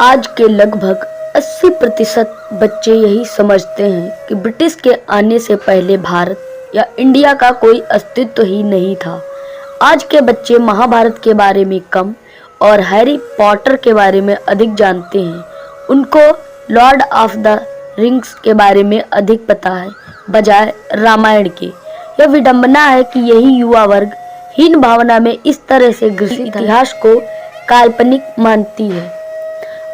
आज के लगभग 80% बच्चे यही समझते हैं कि ब्रिटिश के आने से पहले भारत या इंडिया का कोई अस्तित्व ही नहीं था। आज के बच्चे महाभारत के बारे में कम और हैरी पॉटर के बारे में अधिक जानते हैं। उनको लॉर्ड ऑफ द रिंग्स के बारे में अधिक पता है बजाय रामायण के। यह विडंबना है कि यही युवा वर्ग हीन भावना में इस तरह से ग्रसित इतिहास को काल्पनिक मानती है।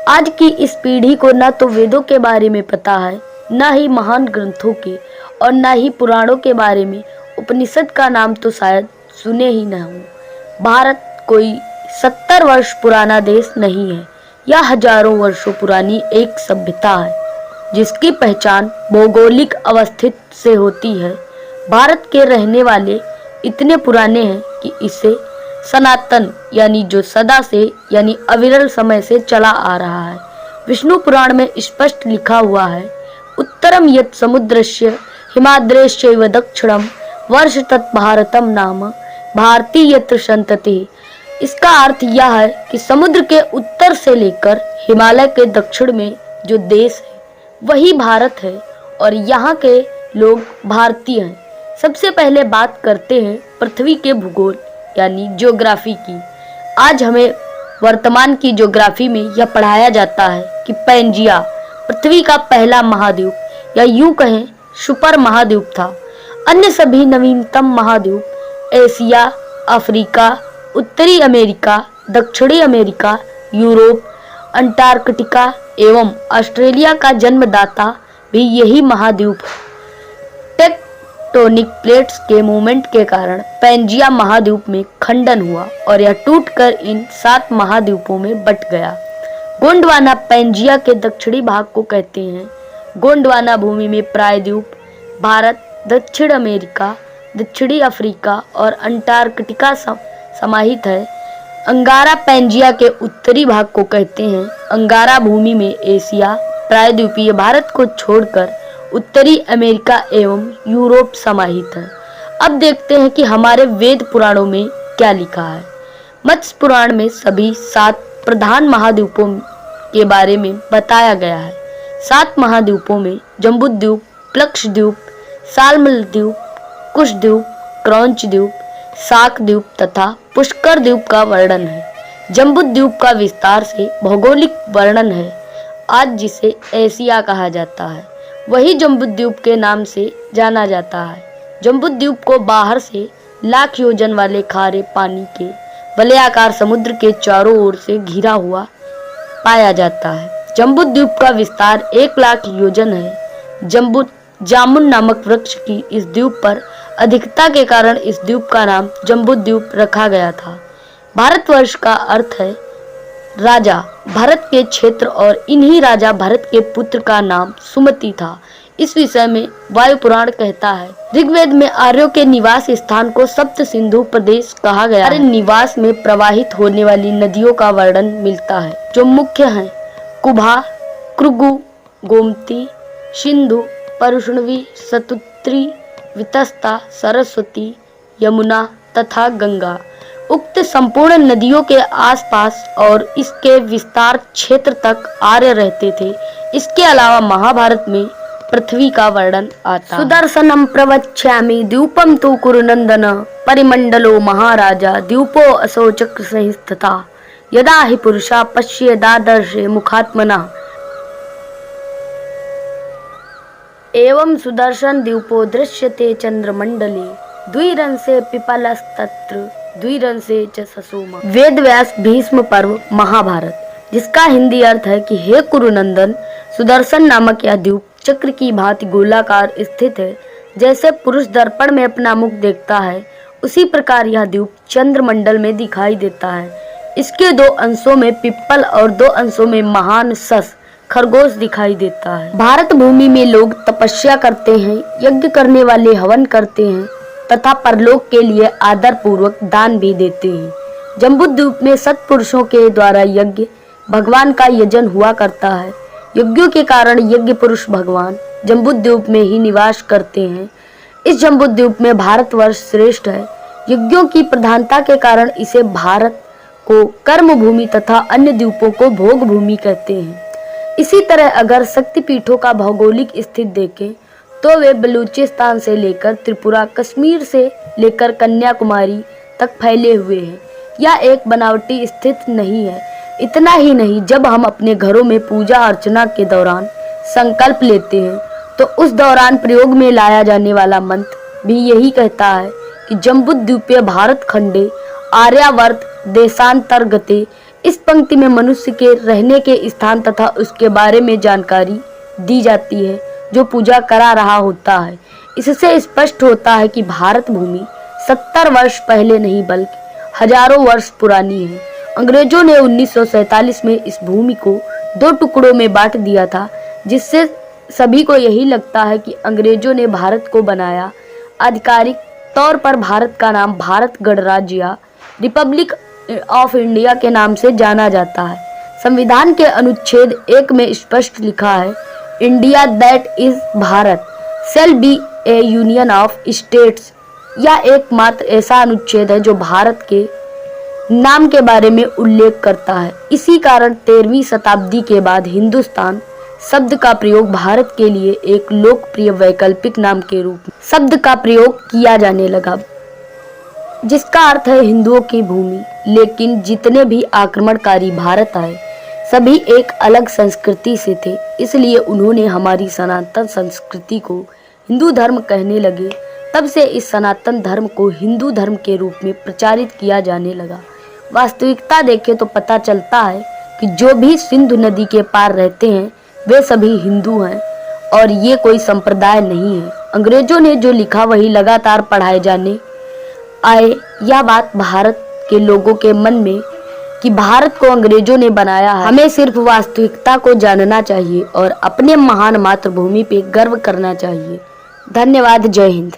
आज की इस पीढ़ी को न तो वेदों के बारे में पता है, न ही महान ग्रंथों के, और न ही पुराणों के बारे में। उपनिषद का नाम तो शायद सुने ही न हो। भारत कोई 70 वर्ष पुराना देश नहीं है, यह हजारों वर्षों पुरानी एक सभ्यता है जिसकी पहचान भौगोलिक अवस्थित से होती है। भारत के रहने वाले इतने पुराने हैं कि इसे सनातन यानी जो सदा से यानी अविरल समय से चला आ रहा है। विष्णु पुराण में स्पष्ट लिखा हुआ है, उत्तरम यत् समुद्रस्य हिमाद्रेश्चैव दक्षिणम वर्ष तत् भारतम नाम भारती यत्र संतति। इसका अर्थ यह है कि समुद्र के उत्तर से लेकर हिमालय के दक्षिण में जो देश है वही भारत है और यहाँ के लोग भारतीय हैं। सबसे पहले बात करते हैं पृथ्वी के भूगोल यानी ज्योग्राफी की। आज हमें वर्तमान की ज्योग्राफी में यह पढ़ाया जाता है कि पैंजिया पृथ्वी का पहला महाद्वीप या यूं कहें सुपर महाद्वीप था। अन्य सभी नवीनतम महाद्वीप एशिया, अफ्रीका, उत्तरी अमेरिका, दक्षिणी अमेरिका, यूरोप, अंटार्कटिका एवं ऑस्ट्रेलिया का जन्मदाता भी यही महाद्वीप है। टेक्टोनिक प्लेट्स के मूवमेंट के कारण पैंजिया महाद्वीप में खंडन हुआ और यह टूटकर इन 7 महाद्वीपों में बट गया। गोंडवाना पैंजिया के दक्षिणी भाग को कहते हैं। गोंडवाना भूमि में प्रायद्वीप भारत, दक्षिण अमेरिका, दक्षिणी अफ्रीका और अंटार्कटिका समाहित है। अंगारा पैंजिया के उत्तरी भाग को कहते हैं। अंगारा भूमि में एशिया, प्रायद्वीपीय भारत को छोड़कर उत्तरी अमेरिका एवं यूरोप समाहित है। अब देखते हैं कि हमारे वेद पुराणों में क्या लिखा है। मत्स्य पुराण में सभी 7 प्रधान महाद्वीपों के बारे में बताया गया है। 7 महाद्वीपों में जम्बूद्वीप, प्लक्षद्वीप, साल्मद्वीप, कुशद्वीप, क्रौंचद्वीप, शाकद्वीप तथा पुष्कर द्वीप का वर्णन है। जम्बूद्वीप का विस्तार से भौगोलिक वर्णन है। आज जिसे एशिया कहा जाता है वही जम्बूद्वीप के नाम से जाना जाता है। जम्बूद्वीप को बाहर से लाख योजन वाले खारे पानी के वलयाकार समुद्र के चारों ओर से घिरा हुआ पाया जाता है। जम्बूद्वीप का विस्तार 1 लाख योजन है। जामुन नामक वृक्ष की इस द्वीप पर अधिकता के कारण इस द्वीप का नाम जम्बूद्वीप रखा गया था। भारतवर्ष का अर्थ है राजा, भरत के क्षेत्र, और इन्हीं राजा भरत के पुत्र का नाम सुमति था। इस विषय में वायु पुराण कहता है, ऋग्वेद में आर्यों के निवास स्थान को सप्त सिंधु प्रदेश कहा गया है। निवास में प्रवाहित होने वाली नदियों का वर्णन मिलता है जो मुख्य हैं कुभा, कृगु, गोमती, सिंधु, परुष्णवी, सतुत्री, वितस्ता, सरस्वती, यमुना तथा गंगा। उक्त संपूर्ण नदियों के आसपास और इसके विस्तार क्षेत्र तक आर्य रहते थे। इसके अलावा महाभारत में पृथ्वी का वर्णन आता है। सुदर्शनम प्रवक्ष्यामि द्वीपम तु कुरुनंदन परिमंडलो महाराजा द्वीपो असौ चक्र संस्थिता यदा हि पुरुषा पश्ये दादर्शे मुखात्मना एवं सुदर्शन द्वीपो दृश्यते चंद्रमंडले द्विरंसे पिपलस्तत्र द्विरंसे च ससोमा। वेद व्यास भीष्म पर्व महाभारत, जिसका हिंदी अर्थ है कि हे कुरुनंदन, सुदर्शन नामक यह द्वीप चक्र की भांति गोलाकार स्थित है। जैसे पुरुष दर्पण में अपना मुख देखता है उसी प्रकार यह द्वीप चंद्रमंडल में दिखाई देता है। इसके 2 अंशों में पिप्पल और 2 अंशों में महान सस खरगोश दिखाई देता है। भारत भूमि में लोग तपस्या करते हैं, यज्ञ करने वाले हवन करते हैं तथा परलोक के लिए आदर पूर्वक दान भी देते हैं। जम्बूद्वीप में सत्पुरुषों के द्वारा यज्ञ भगवान का यजन हुआ करता है। यज्ञों के कारण यज्ञ पुरुष भगवान जम्बूद्वीप में ही निवास करते हैं। इस जम्बूद्वीप में भारतवर्ष श्रेष्ठ है। यज्ञों की प्रधानता के कारण इसे भारत को कर्म भूमि तथा अन्य द्वीपों को भोग भूमि कहते हैं। इसी तरह अगर शक्तिपीठों का भौगोलिक स्थिति देखें तो वे बलूचिस्तान से लेकर त्रिपुरा, कश्मीर से लेकर कन्याकुमारी तक फैले हुए हैं। यह एक बनावटी स्थिति नहीं है। इतना ही नहीं, जब हम अपने घरों में पूजा अर्चना के दौरान संकल्प लेते हैं तो उस दौरान प्रयोग में लाया जाने वाला मंत्र भी यही कहता है कि जम्बूद्वीपीय भारत खंडे आर्यावर्त देशांतर्गते। इस पंक्ति में मनुष्य के रहने के स्थान तथा उसके बारे में जानकारी दी जाती है जो पूजा करा रहा होता है। इससे स्पष्ट होता है कि भारत भूमि 70 वर्ष पहले नहीं बल्कि हजारों वर्ष पुरानी है। अंग्रेजों ने 1947 में इस भूमि को 2 टुकड़ों में बांट दिया था, जिससे सभी को यही लगता है कि अंग्रेजों ने भारत को बनाया। आधिकारिक तौर पर भारत का नाम भारत गणराज्य या रिपब्लिक ऑफ इंडिया के नाम से जाना जाता है। संविधान के अनुच्छेद 1 में स्पष्ट लिखा है, India that is Bharat shall be A union of states. यह एकमात्र ऐसा अनुच्छेद है जो भारत के नाम के बारे में उल्लेख करता है। इसी कारण 13वीं शताब्दी के बाद हिंदुस्तान शब्द का प्रयोग भारत के लिए एक लोकप्रिय वैकल्पिक नाम के रूप में शब्द का प्रयोग किया जाने लगा, जिसका अर्थ है हिंदुओं की भूमि। लेकिन जितने भी आक्रमणकारी भारत आए सभी एक अलग संस्कृति से थे, इसलिए उन्होंने हमारी सनातन संस्कृति को हिंदू धर्म कहने लगे। तब से इस सनातन धर्म को हिंदू धर्म के रूप में प्रचारित किया जाने लगा। वास्तविकता देखें तो पता चलता है कि जो भी सिंधु नदी के पार रहते हैं वे सभी हिंदू हैं और ये कोई संप्रदाय नहीं है। अंग्रेजों ने जो लिखा वही लगातार पढ़ाए जाने आए। यह बात भारत के लोगों के मन में कि भारत को अंग्रेजों ने बनाया है। हमें सिर्फ वास्तविकता को जानना चाहिए और अपने महान मातृभूमि पे गर्व करना चाहिए। धन्यवाद। जय हिंद।